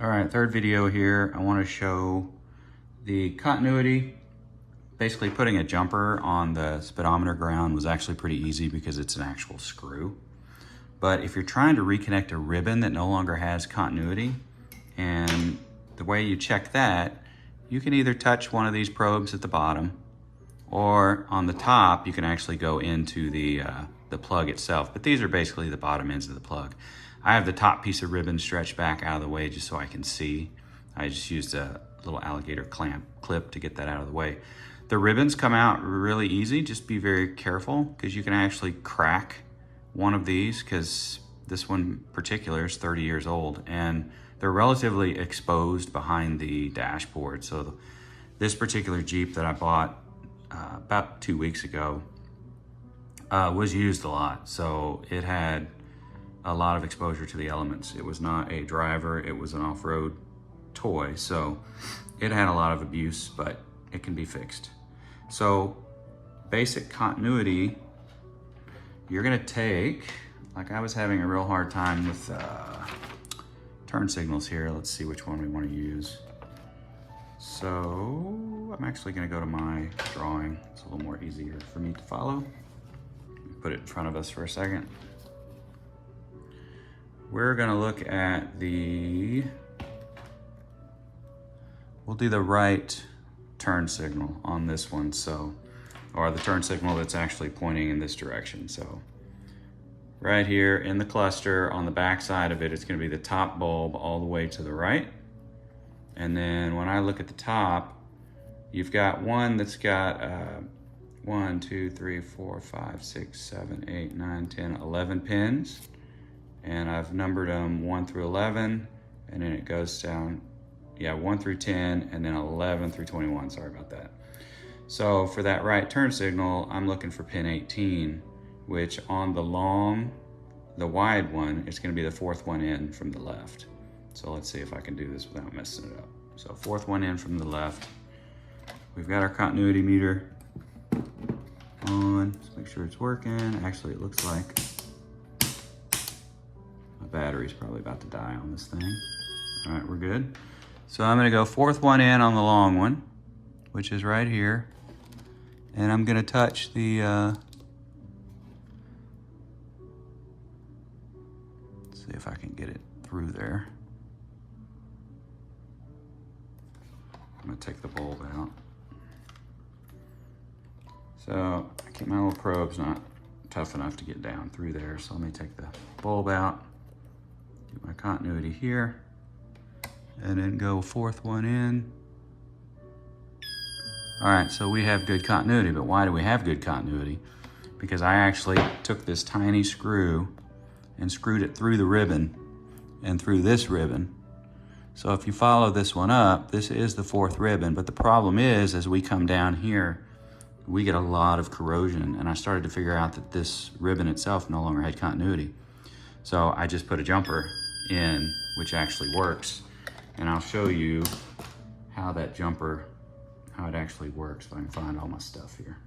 All right, third video here. I want to show the continuity. Basically putting a jumper on the speedometer ground was actually pretty easy because it's an actual screw. But if you're trying to reconnect a ribbon that no longer has continuity, and the way you check that, you can either touch one of these probes at the bottom, or on the top, you can actually go into the plug itself. But these are basically the bottom ends of the plug. I have the top piece of ribbon stretched back out of the way just so I can see. I just used a little alligator clamp clip to get that out of the way. The ribbons come out really easy. Just be very careful because you can actually crack one of these, because this one in particular is 30 years old and they're relatively exposed behind the dashboard. So this particular Jeep that I bought about 2 weeks ago was used a lot. So it had a lot of exposure to the elements. It was not a driver, it was an off-road toy. So it had a lot of abuse, but it can be fixed. So basic continuity, you're gonna take, like I was having a real hard time with turn signals here. Let's see which one we wanna use. So I'm actually gonna go to my drawing. It's a little more easier for me to follow. Put it in front of us for a second. We're gonna look at we'll do the right turn signal on this one, so, or the turn signal that's actually pointing in this direction. So right here in the cluster on the back side of it, it's gonna be the top bulb all the way to the right. And then when I look at the top, you've got one that's got 1, 2, 3, 4, 5, 6, 7, 8, 9, 10, 11 pins. And I've numbered them 1 through 11, and then it goes down, 1 through 10, and then 11 through 21, sorry about that. So for that right turn signal, I'm looking for pin 18, which on the wide one, it's gonna be the fourth one in from the left. So let's see if I can do this without messing it up. So fourth one in from the left. We've got our continuity meter on. Let's make sure it's working. Actually, it looks like my battery's probably about to die on this thing. All right, we're good. So I'm gonna go fourth one in on the long one, which is right here. And I'm gonna touch the, let's see if I can get it through there. I'm gonna take the bulb out. So my little probe's not tough enough to get down through there. So let me take the bulb out, get my continuity here, and then go fourth one in. All right, so we have good continuity, but why do we have good continuity? Because I actually took this tiny screw and screwed it through the ribbon and through this ribbon. So if you follow this one up, this is the fourth ribbon, but the problem is, as we come down here, we get a lot of corrosion, and I started to figure out that this ribbon itself no longer had continuity. So I just put a jumper in, which actually works, and I'll show you how that jumper, how it actually works, if I can find all my stuff here.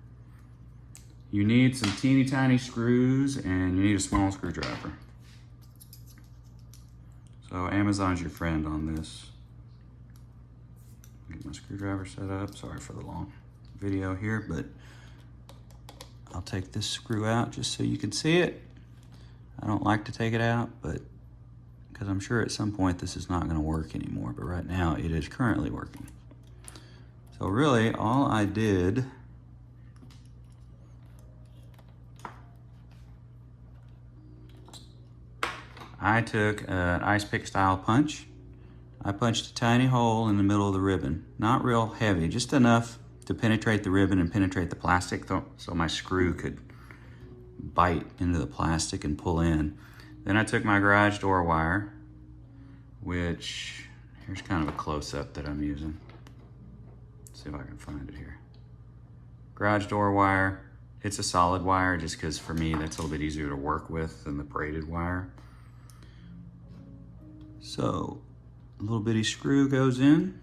You need some teeny tiny screws, and you need a small screwdriver. So Amazon's your friend on this. Get my screwdriver set up. Sorry for the long video here, but I'll take this screw out just so you can see it. I don't like to take it out, but because I'm sure at some point this is not going to work anymore, but right now it is currently working. So really all I did I took an ice pick style punch. I punched a tiny hole in the middle of the ribbon, not real heavy, just enough to penetrate the ribbon and penetrate the plastic so my screw could bite into the plastic and pull in. Then I took my garage door wire, which, here's kind of a close-up that I'm using. Let's see if I can find it here. Garage door wire, it's a solid wire just because for me that's a little bit easier to work with than the braided wire. So a little bitty screw goes in.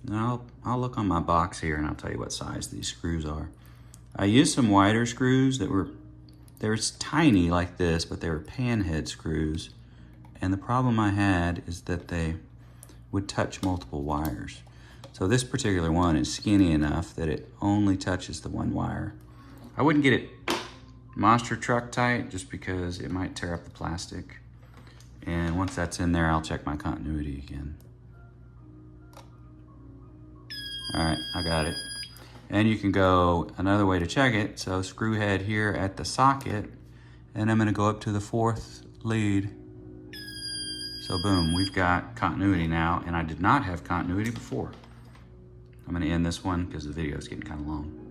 Now I'll look on my box here and I'll tell you what size these screws are. I used some wider screws that were tiny like this, but they were pan head screws. And the problem I had is that they would touch multiple wires. So this particular one is skinny enough that it only touches the one wire. I wouldn't get it monster truck tight just because it might tear up the plastic. And once that's in there, I'll check my continuity again. All right, I got it. And you can go another way to check it. So screw head here at the socket, and I'm gonna go up to the 4th lead. So boom, we've got continuity now, and I did not have continuity before. I'm gonna end this one because the video is getting kind of long.